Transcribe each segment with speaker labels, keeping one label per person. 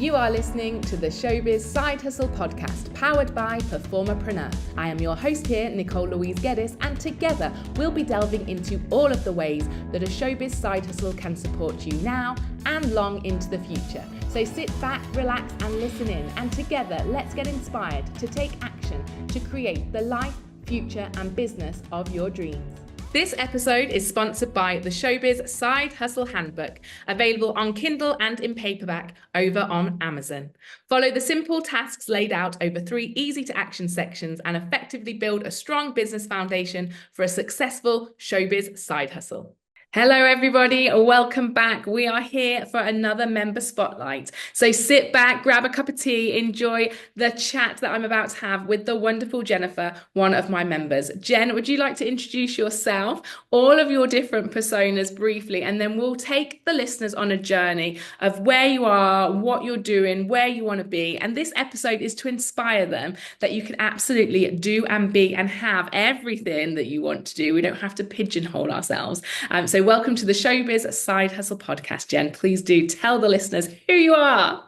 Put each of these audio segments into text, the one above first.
Speaker 1: You are listening to the Showbiz Side Hustle podcast, powered by PerformerPreneur. I am your host here, Nicole Louise Geddes, and together we'll be delving into all of the ways that a showbiz side hustle can support you now and long into the future. So sit back, relax, and listen in, and together let's get inspired to take action to create the life, future, and business of your dreams. This episode is sponsored by the Showbiz Side Hustle Handbook, available on Kindle and in paperback over on Amazon. Follow the simple tasks laid out over 3 easy-to-action sections and effectively build a strong business foundation for a successful showbiz side hustle. Hello everybody, welcome back. We are here for another member spotlight. So sit back, grab a cup of tea, enjoy the chat that I'm about to have with the wonderful Jennifer, one of my members. Jen, would you like to introduce yourself, all of your different personas briefly, and then we'll take the listeners on a journey of where you are, what you're doing, where you want to be. And this episode is to inspire them that you can absolutely do and be and have everything that you want to do. We don't have to pigeonhole ourselves. So welcome to the Showbiz Side Hustle podcast, Jen. Please do tell the listeners who you are.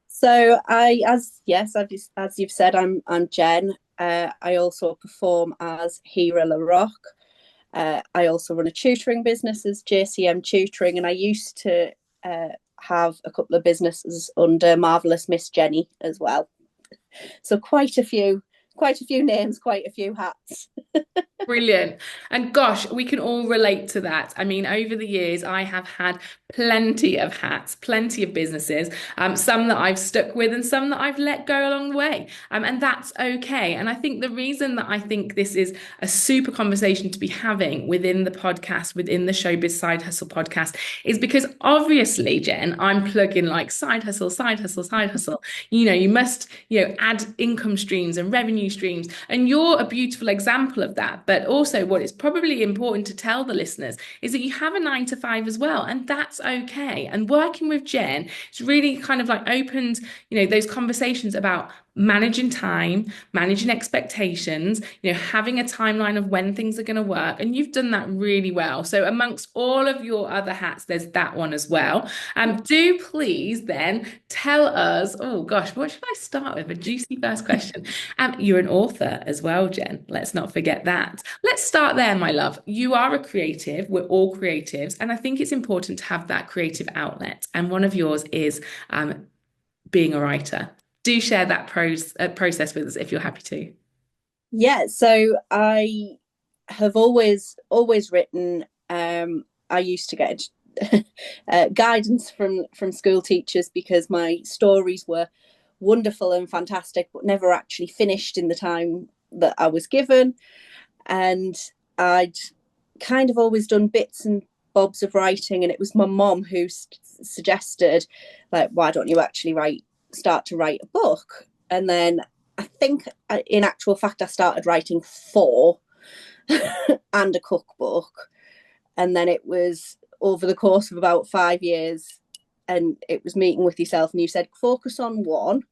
Speaker 2: So as you've said, I'm Jen. I also perform as Hera La Rock. I also run a tutoring business as JCM Tutoring, and I used to have a couple of businesses under Marvelous Miss Jenny as well. So quite a few names, quite a few hats.
Speaker 1: Brilliant. And gosh, we can all relate to that. I mean, over the years, I have had plenty of hats, plenty of businesses, some that I've stuck with and some that I've let go along the way. And that's okay. And I think the reason that I think this is a super conversation to be having within the podcast, within the Showbiz Side Hustle podcast, is because obviously, Jen, I'm plugging like side hustle, side hustle, side hustle. You must, add income streams and revenue streams. And you're a beautiful example of that. But also what is probably important to tell the listeners is that you have a 9 to 5 as well. And that's okay. And working with Jen, it's really kind of like opened, those conversations about managing time, managing expectations, having a timeline of when things are going to work. And you've done that really well. So amongst all of your other hats, there's that one as well. Do please then tell us, oh gosh, what should I start with? A juicy first question. You're an author as well, Jen. Let's not forget that. Let's start there, my love. You are a creative. We're all creatives. And I think it's important to have that creative outlet. And one of yours is being a writer. Do share that process with us if you're happy to.
Speaker 2: Yeah, so I have always written. I used to get guidance from school teachers because my stories were wonderful and fantastic, but never actually finished in the time that I was given. And I'd kind of always done bits and bobs of writing, and it was my mom who suggested, like, why don't you actually start to write a book? And then I think in actual fact I started writing 4 and a cookbook, and then it was over the course of about 5 years, and it was meeting with yourself and you said focus on one.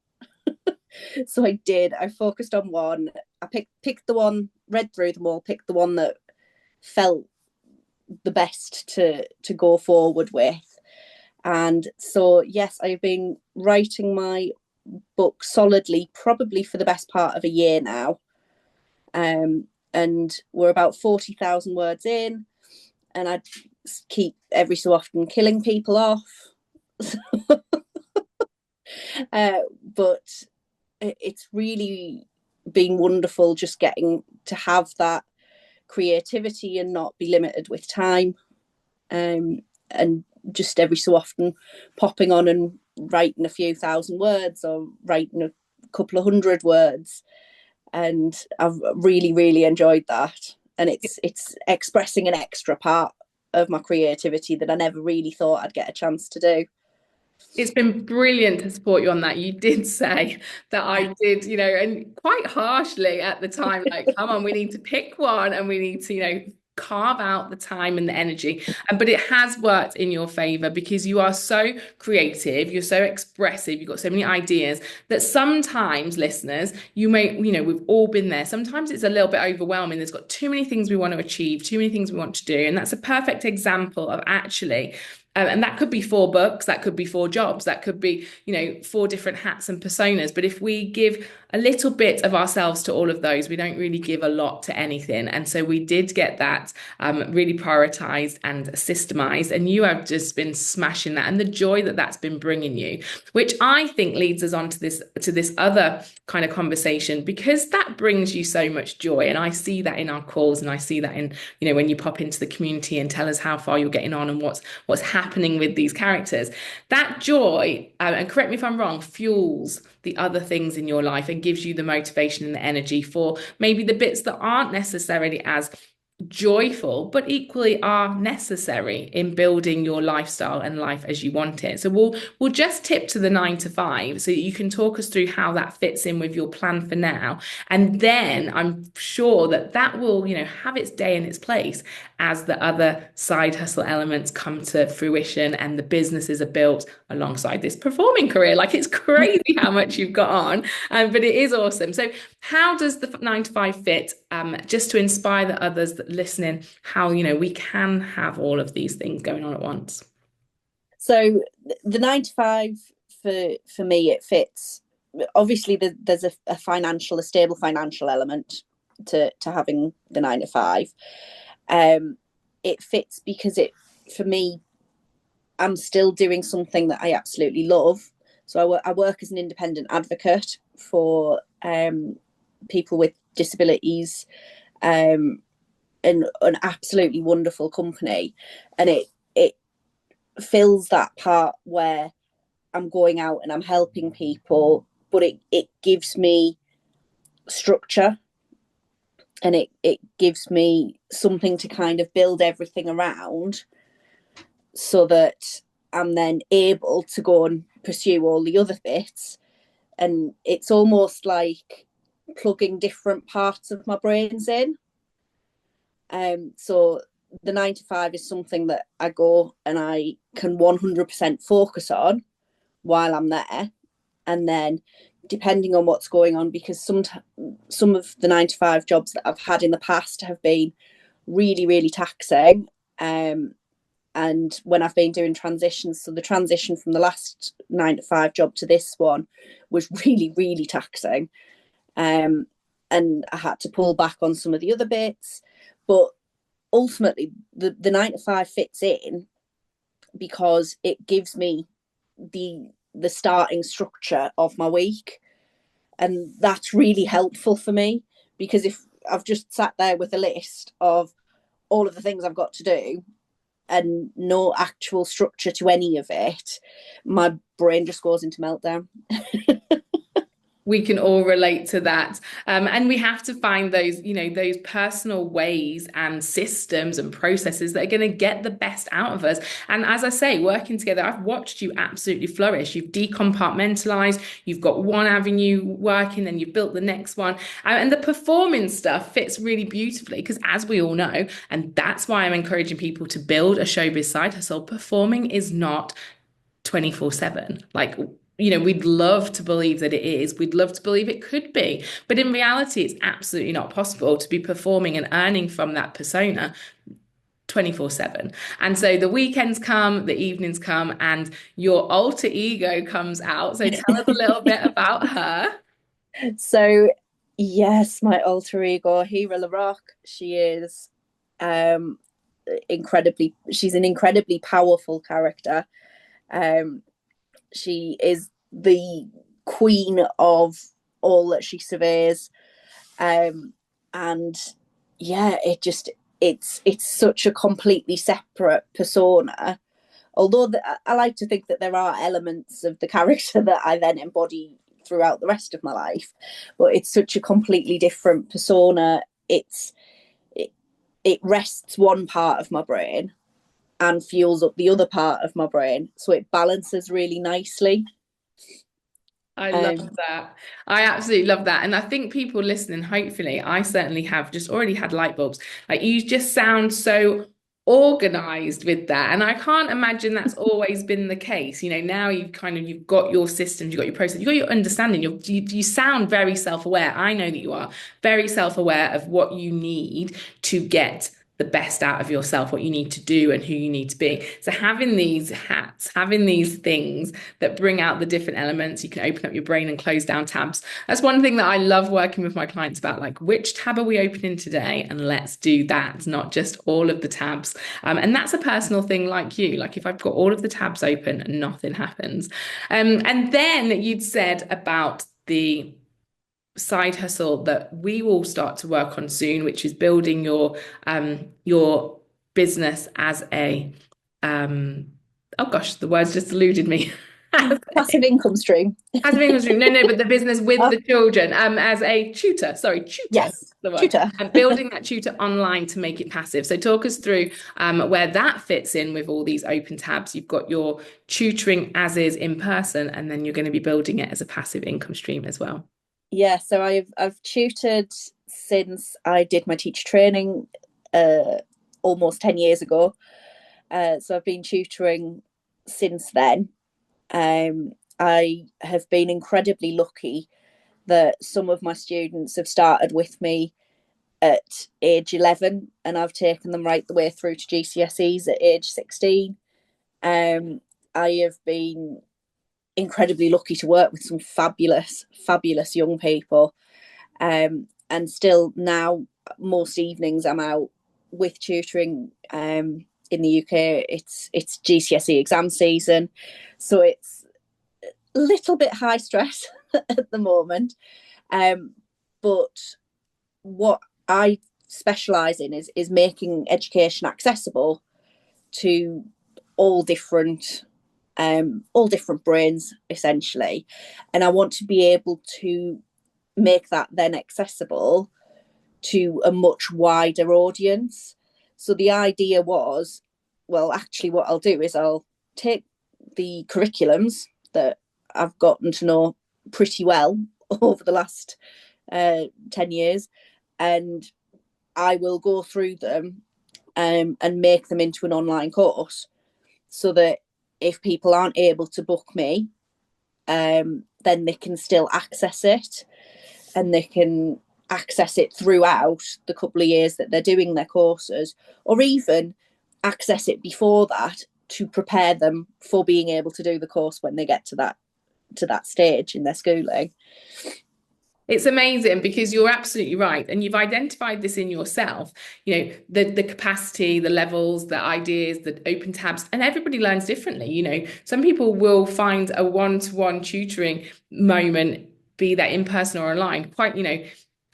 Speaker 2: So I did. I focused on one. I picked the one, read through them all, picked the one that felt the best to go forward with. And so, yes, I've been writing my book solidly, probably for the best part of a year now. And we're about 40,000 words in, and I keep every so often killing people off. But it's really been wonderful just getting to have that creativity and not be limited with time. And just every so often popping on and writing a few thousand words or writing a couple of 100 words. And I've really, really enjoyed that. And it's expressing an extra part of my creativity that I never really thought I'd get a chance to do.
Speaker 1: It's been brilliant to support you on that. You did say that I did, and quite harshly at the time, like, come on, we need to pick one and we need to, carve out the time and the energy. But it has worked in your favor because you are so creative, you're so expressive, you've got so many ideas that sometimes, listeners, you may, we've all been there. Sometimes it's a little bit overwhelming. There's got too many things we want to achieve, too many things we want to do. And that's a perfect example of actually And that could be 4 books, that could be 4 jobs, that could be, 4 different hats and personas. But if we give a little bit of ourselves to all of those, we don't really give a lot to anything. And so we did get that really prioritized and systemized. And you have just been smashing that, and the joy that that's been bringing you, which I think leads us on to this other kind of conversation, because that brings you so much joy. And I see that in our calls, and I see that in, when you pop into the community and tell us how far you're getting on and what's happening with these characters. That joy, and correct me if I'm wrong, fuels the other things in your life and gives you the motivation and the energy for maybe the bits that aren't necessarily as joyful, but equally are necessary in building your lifestyle and life as you want it. So we'll just tip to the 9 to 5 so that you can talk us through how that fits in with your plan for now. And then I'm sure that will, have its day in its place as the other side hustle elements come to fruition and the businesses are built alongside this performing career. Like, it's crazy how much you've got on, but it is awesome. So how does the 9 to 5 fit, just to inspire the others that listening, how we can have all of these things going on at once?
Speaker 2: So the 9 to 5 for me, it fits. Obviously, there's a stable financial element to having the 9 to 5. It fits because for me, I'm still doing something that I absolutely love. So I work as an independent advocate for people with disabilities, in an absolutely wonderful company, and it fills that part where I'm going out and I'm helping people, but it gives me structure, and it gives me something to kind of build everything around, so that I'm then able to go and pursue all the other bits. And it's almost like plugging different parts of my brains in. So the 9 to 5 is something that I go and I can 100% focus on while I'm there. And then depending on what's going on, because some of the 9 to 5 jobs that I've had in the past have been really, really taxing. And when I've been doing transitions, so the transition from the last 9 to 5 job to this one was really, really taxing. And I had to pull back on some of the other bits. But ultimately, the 9 to 5 fits in because it gives me the starting structure of my week. And that's really helpful for me, because if I've just sat there with a list of all of the things I've got to do and no actual structure to any of it, my brain just goes into meltdown.
Speaker 1: We can all relate to that. And we have to find those, those personal ways and systems and processes that are going to get the best out of us. And as I say, working together, I've watched you absolutely flourish. You've decompartmentalized, you've got one avenue working, then you've built the next one. And the performing stuff fits really beautifully because, as we all know, and that's why I'm encouraging people to build a showbiz side hustle, performing is not 24/7. Like, we'd love to believe that it is. We'd love to believe it could be. But in reality, it's absolutely not possible to be performing and earning from that persona 24/7. And so the weekends come, the evenings come, and your alter ego comes out. So tell us a little bit about her.
Speaker 2: So, yes, my alter ego, Hira LaRock, she's an incredibly powerful character. She is the queen of all that she surveys. And yeah, it's such a completely separate persona. Although I like to think that there are elements of the character that I then embody throughout the rest of my life, but it's such a completely different persona. It rests one part of my brain and fuels up the other part of my brain, so it balances really nicely.
Speaker 1: I love that. I absolutely love that. And I think people listening, hopefully, I certainly have just already had light bulbs. Like, you just sound so organized with that. And I can't imagine that's always been the case. Now you've got your systems, you've got your process, you've got your understanding. You sound very self-aware. I know that you are very self-aware of what you need to get the best out of yourself, what you need to do and who you need to be. So having these hats, having these things that bring out the different elements, you can open up your brain and close down tabs. That's one thing that I love working with my clients about, like, which tab are we opening today? And let's do that, not just all of the tabs. And that's a personal thing like you. Like if I've got all of the tabs open, nothing happens. And then you'd said about the side hustle that we will start to work on soon, which is building your business as a oh gosh, the words just eluded me.
Speaker 2: Passive income stream.
Speaker 1: Passive income stream. No, but the business with
Speaker 2: Oh.
Speaker 1: the children. As a tutor. Sorry, tutor.
Speaker 2: Yes,
Speaker 1: the word.
Speaker 2: tutor.
Speaker 1: And building that tutor online to make it passive. So talk us through where that fits in with all these open tabs. You've got your tutoring as is in person, and then you're going to be building it as a passive income stream as well.
Speaker 2: Yeah, so I've tutored since I did my teacher training almost 10 years ago. So I've been tutoring since then. I have been incredibly lucky that some of my students have started with me at age 11 and I've taken them right the way through to GCSEs at age 16. I have been incredibly lucky to work with some fabulous young people, and still now most evenings I'm out with tutoring. In the UK it's GCSE exam season, so it's a little bit high stress at the moment, but what I specialise in is making education accessible to all different brains essentially, and I want to be able to make that then accessible to a much wider audience. So the idea was, well, actually what I'll do is I'll take the curriculums that I've gotten to know pretty well over the last 10 years, and I will go through them and make them into an online course, so that if people aren't able to book me, then they can still access it, and they can access it throughout the couple of years that they're doing their courses, or even access it before that to prepare them for being able to do the course when they get to that stage in their schooling.
Speaker 1: It's amazing because you're absolutely right. And you've identified this in yourself, the capacity, the levels, the ideas, the open tabs, and everybody learns differently. Some people will find a one-to-one tutoring moment, be that in person or online, quite,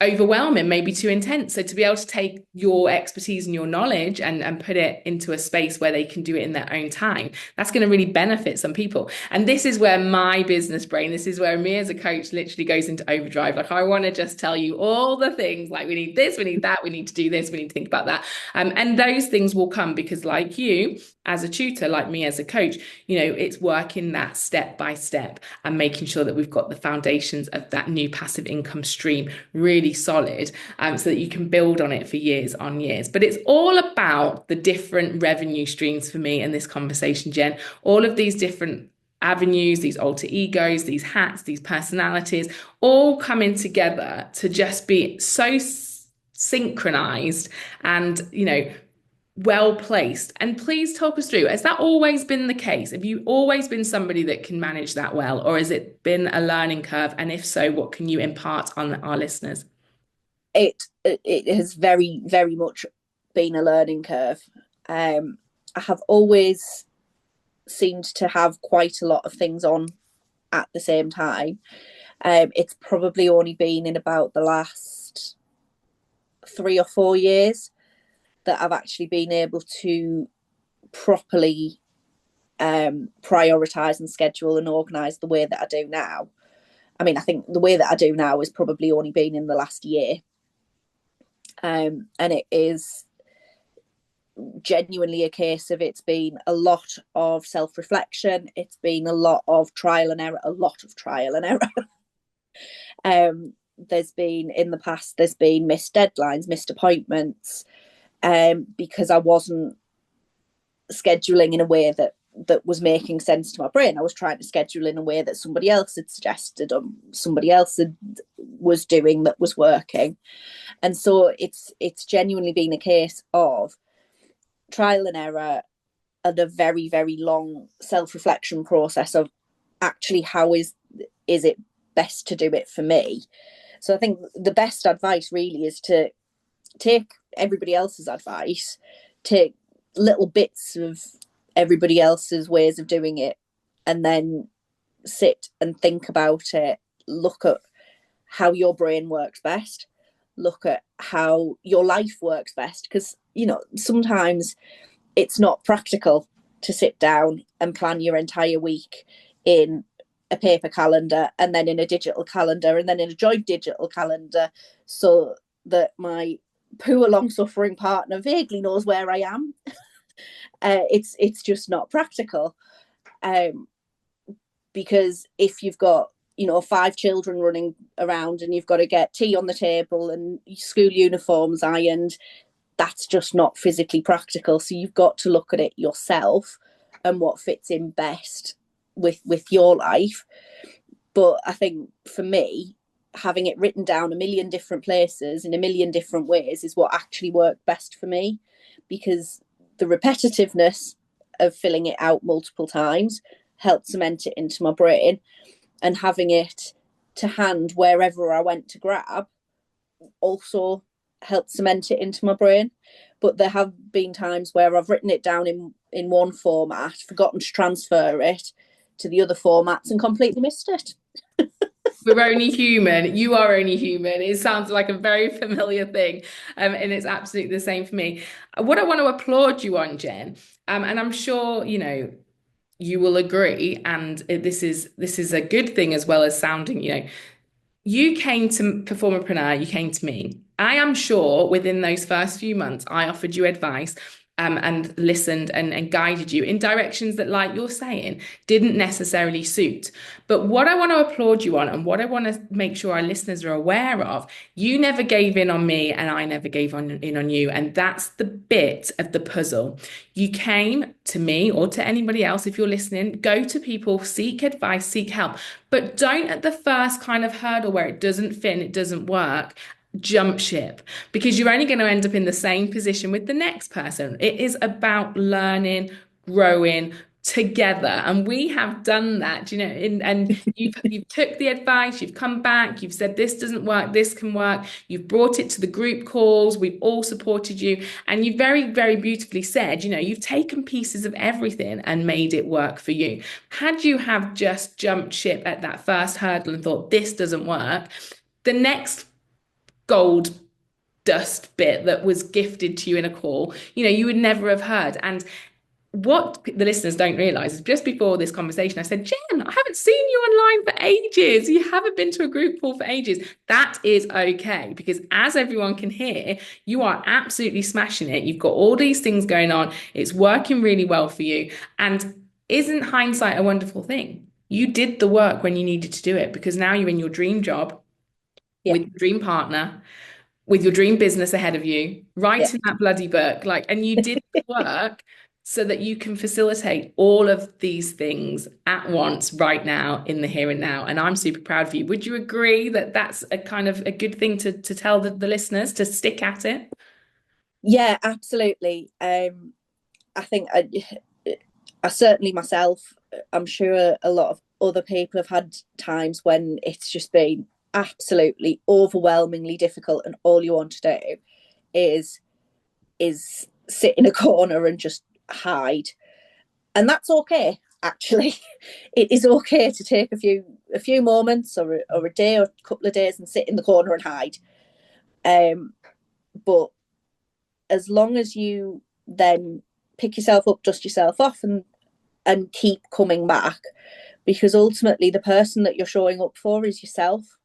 Speaker 1: overwhelming, maybe too intense. So to be able to take your expertise and your knowledge and put it into a space where they can do it in their own time, that's going to really benefit some people. And this is where my business brain, this is where me as a coach literally goes into overdrive. Like I want to just tell you all the things, like we need this, we need that, we need to do this, we need to think about that. And those things will come because, like you as a tutor, like me as a coach, it's working that step by step and making sure that we've got the foundations of that new passive income stream really solid, so that you can build on it for years on years. But it's all about the different revenue streams for me in this conversation, Jen. All of these different avenues, these alter egos, these hats, these personalities, all coming together to just be so synchronized and, well placed. And please talk us through, has that always been the case? Have you always been somebody that can manage that well, or has it been a learning curve? And if so, what can you impart on our listeners?
Speaker 2: It has very, very much been a learning curve. I have always seemed to have quite a lot of things on at the same time. It's probably only been in about the last 3 or 4 years that I've actually been able to properly prioritise and schedule and organise the way that I do now. I mean, I think the way that I do now has probably only been in the last year. And it is genuinely a case of, it's been a lot of self-reflection. It's been a lot of trial and error. There's been, in the past, there's been missed deadlines, missed appointments, because I wasn't scheduling in a way that was making sense to my brain. I was trying to schedule in a way that somebody else had suggested, or somebody else had was doing that was working. And so it's genuinely been a case of trial and error and a very, very long self-reflection process of actually how is it best to do it for me. So I think the best advice really is to take everybody else's advice, take little bits of everybody else's ways of doing it, and then sit and think about it, look at how your brain works best, look at how your life works best, because sometimes it's not practical to sit down and plan your entire week in a paper calendar and then in a digital calendar and then in a joint digital calendar, so that my poor long-suffering partner vaguely knows where I am. It's just not practical, because if you've got 5 children running around and you've got to get tea on the table and school uniforms ironed, that's just not physically practical. So you've got to look at it yourself and what fits in best with your life. But I think for me, having it written down a million different places in a million different ways is what actually worked best for me, because the repetitiveness of filling it out multiple times helped cement it into my brain, and having it to hand wherever I went to grab also helped cement it into my brain. But there have been times where I've written it down in one format, forgotten to transfer it to the other formats and completely missed it.
Speaker 1: We're only human. You are only human. It sounds like a very familiar thing. And it's absolutely the same for me. What I want to applaud you on, Jen, and I'm sure, you will agree, and this is a good thing as well as sounding, you came to PerformerPreneur, you came to me. I am sure within those first few months, I offered you advice and listened and guided you in directions that, like you're saying, didn't necessarily suit. But what I want to applaud you on, and what I want to make sure our listeners are aware of, you never gave in on me and I never gave in on you. And that's the bit of the puzzle. You came to me or to anybody else, if you're listening, go to people, seek advice, seek help, but don't at the first kind of hurdle where it doesn't fit, it doesn't work, jump ship, because you're only going to end up in the same position with the next person. It is about learning, growing together, and we have done that, and you've took the advice, you've come back, you've said this doesn't work, this can work, you've brought it to the group calls, we've all supported you, and you very, very beautifully said, you've taken pieces of everything and made it work for you. Had you have just jumped ship at that first hurdle and thought this doesn't work, the next gold dust bit that was gifted to you in a call, you would never have heard. And what the listeners don't realize is, just before this conversation, I said, Jen, I haven't seen you online for ages. You haven't been to a group call for ages. That is okay, because as everyone can hear, you are absolutely smashing it. You've got all these things going on. It's working really well for you. And isn't hindsight a wonderful thing? You did the work when you needed to do it, because now you're in your dream job, with your dream partner, with your dream business ahead of you, writing that bloody book, and you did the work so that you can facilitate all of these things at once right now in the here and now. And I'm super proud of you. Would you agree that that's a kind of a good thing to tell the listeners, to stick at it?
Speaker 2: Yeah, absolutely. I think I certainly myself, I'm sure a lot of other people have had times when it's just been absolutely overwhelmingly difficult, and all you want to do is sit in a corner and just hide. And that's okay, actually. It is okay to take a few moments or a day or a couple of days and sit in the corner and hide. But as long as you then pick yourself up, dust yourself off, and keep coming back, because ultimately the person that you're showing up for is yourself.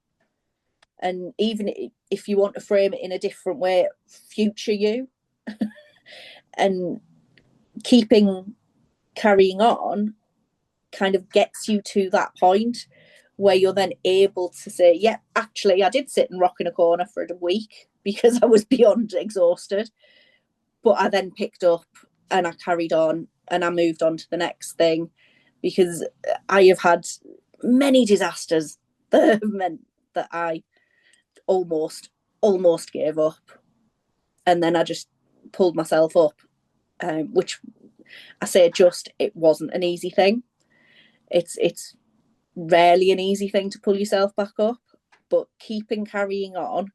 Speaker 2: And even if you want to frame it in a different way, future you, and carrying on kind of gets you to that point where you're then able to say, yeah, actually, I did sit and rock in a corner for a week because I was beyond exhausted. But I then picked up and I carried on and I moved on to the next thing, because I have had many disasters that have meant that I almost gave up, and then I just pulled myself up, which I say it wasn't an easy thing. It's rarely an easy thing to pull yourself back up, but carrying on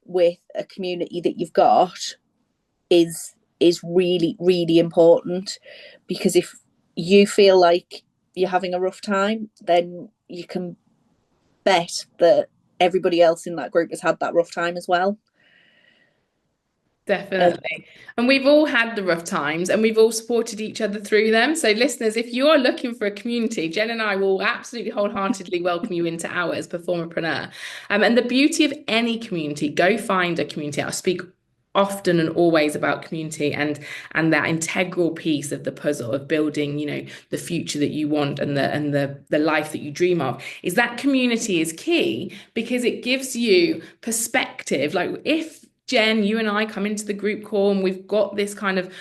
Speaker 2: with a community that you've got is really, really important, because if you feel like you're having a rough time, then you can bet that everybody else in that group has had that rough time as well.
Speaker 1: Definitely. And we've all had the rough times and we've all supported each other through them. So, listeners, if you're looking for a community, Jen and I will absolutely wholeheartedly welcome you into ours, PerformerPreneur. And the beauty of any community, go find a community. I speak often and always about community and that integral piece of the puzzle of building, the future that you want and the life that you dream of, is that community is key, because it gives you perspective. Like, if Jen, you and I come into the group call and we've got this kind of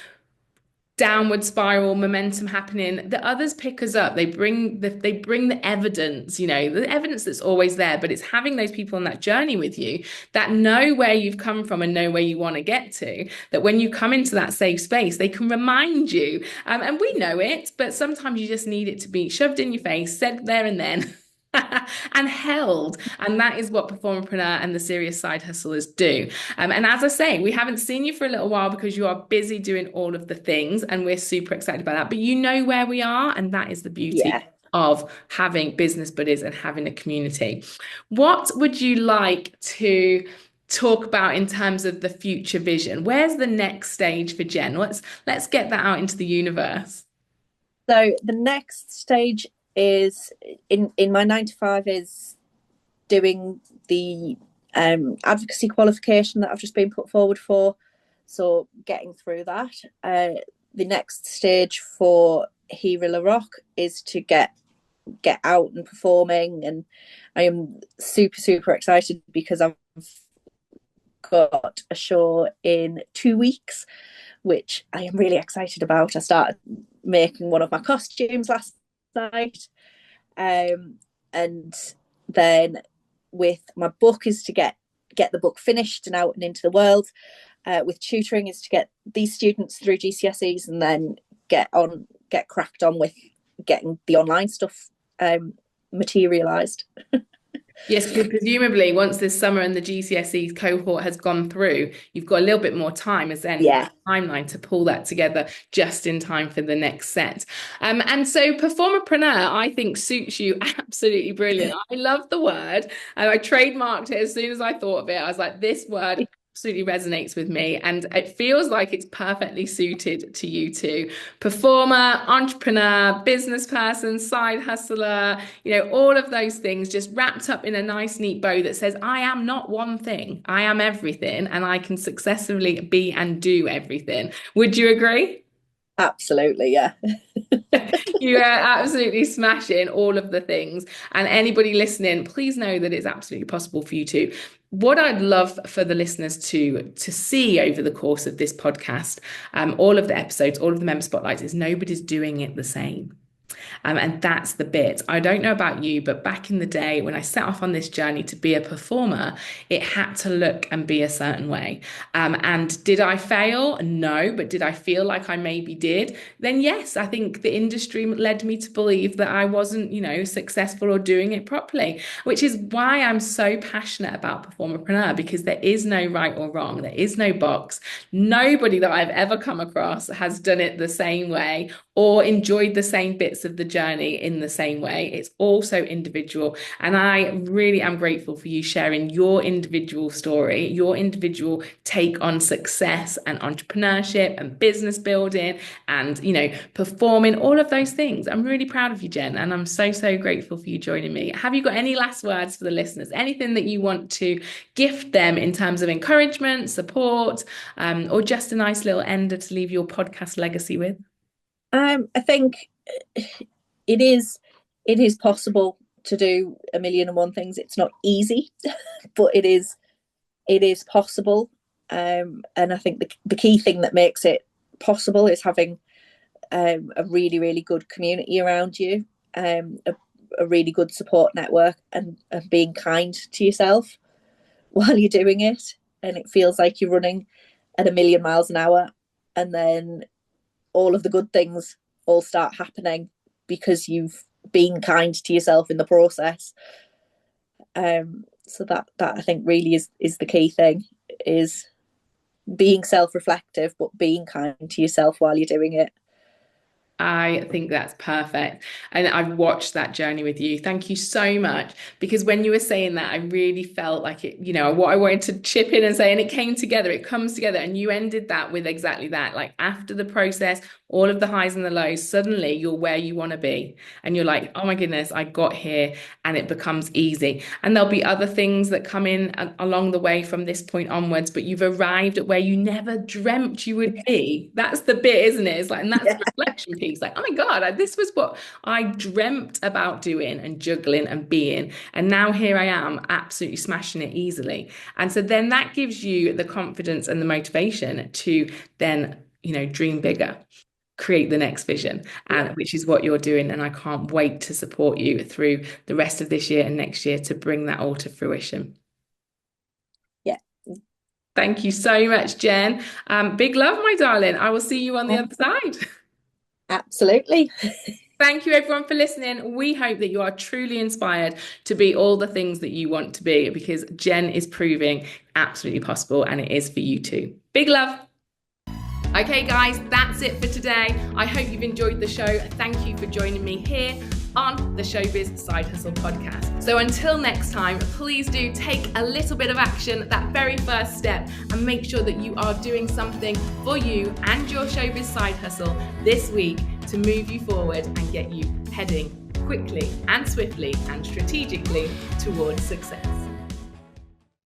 Speaker 1: downward spiral momentum happening, the others pick us up. They bring the evidence, the evidence that's always there, but it's having those people on that journey with you that know where you've come from and know where you want to get to, that when you come into that safe space, they can remind you. And we know it, but sometimes you just need it to be shoved in your face, said there and then. And held. And that is what Performerpreneur and the Serious Side Hustlers do. And as I say, we haven't seen you for a little while because you are busy doing all of the things, and we're super excited about that. But you know where we are, and that is the beauty of having business buddies and having a community. What would you like to talk about in terms of the future vision? Where's the next stage for Jen? Let's get that out into the universe.
Speaker 2: So the next stage is in my 9 to 5 is doing the advocacy qualification that I've just been put forward for. So getting through that. The next stage for Hira La Rock is to get out and performing, and I am super, super excited because I've got a show in 2 weeks, which I am really excited about. I started making one of my costumes last night, and then with my book is to get the book finished and out and into the world. With tutoring is to get these students through GCSEs and then get cracked on with getting the online stuff materialized.
Speaker 1: Yes, because presumably once this summer and the GCSE cohort has gone through, you've got a little bit more time as then timeline to pull that together just in time for the next set. And so Performerpreneur, I think, suits you absolutely brilliant. I love the word, and I trademarked it as soon as I thought of it. I was like, this word absolutely resonates with me, and it feels like it's perfectly suited to you too. Performer, entrepreneur, business person, side hustler, all of those things just wrapped up in a nice neat bow that says, I am not one thing, I am everything, and I can successfully be and do everything. Would you agree?
Speaker 2: Absolutely, yeah.
Speaker 1: You are absolutely smashing all of the things. And anybody listening, please know that it's absolutely possible for you too. What I'd love for the listeners to see over the course of this podcast, all of the episodes, all of the member spotlights, is nobody's doing it the same. And that's the bit. I don't know about you, but back in the day when I set off on this journey to be a performer, it had to look and be a certain way. And did I fail? No. But did I feel like I maybe did? Then yes, I think the industry led me to believe that I wasn't, successful or doing it properly, which is why I'm so passionate about Performerpreneur, because there is no right or wrong. There is no box. Nobody that I've ever come across has done it the same way or enjoyed the same bits of the journey in the same way. It's also individual. And I really am grateful for you sharing your individual story, your individual take on success and entrepreneurship and business building and, performing, all of those things. I'm really proud of you, Jen, and I'm so, so grateful for you joining me. Have you got any last words for the listeners? Anything that you want to gift them in terms of encouragement, support, or just a nice little ender to leave your podcast legacy with?
Speaker 2: I think it is possible to do 1,000,001 things. It's not easy, but it is possible. And I think the key thing that makes it possible is having a really, really good community around you, a really good support network, and being kind to yourself, while you're doing it, and it feels like you're running at 1,000,000 miles an hour, and then all of the good things all start happening because you've been kind to yourself in the process. So that I think really is the key thing, is being self-reflective but being kind to yourself while you're doing it.
Speaker 1: I think that's perfect. And I've watched that journey with you. Thank you so much. Because when you were saying that, I really felt like it, what I wanted to chip in and say, and it came together, it comes together. And you ended that with exactly that. Like after the process, all of the highs and the lows, suddenly you're where you want to be. And you're like, oh my goodness, I got here, and it becomes easy. And there'll be other things that come in along the way from this point onwards, but you've arrived at where you never dreamt you would be. That's the bit, isn't it? It's like, and that's the reflection piece. Like, oh my God, this was what I dreamt about doing and juggling and being. And now here I am, absolutely smashing it easily. And so then that gives you the confidence and the motivation to then, dream bigger, create the next vision, and which is what you're doing. And I can't wait to support you through the rest of this year and next year to bring that all to fruition.
Speaker 2: Yeah.
Speaker 1: Thank you so much, Jen. Big love, my darling. I will see you on the other side.
Speaker 2: Absolutely.
Speaker 1: Thank you everyone for listening. We hope that you are truly inspired to be all the things that you want to be, because Jen is proving absolutely possible, and it is for you too. Big love. Okay guys, that's it for today. I hope you've enjoyed the show. Thank you for joining me here on the Showbiz Side Hustle podcast. So until next time, please do take a little bit of action, that very first step, and make sure that you are doing something for you and your showbiz side hustle this week to move you forward and get you heading quickly and swiftly and strategically towards success.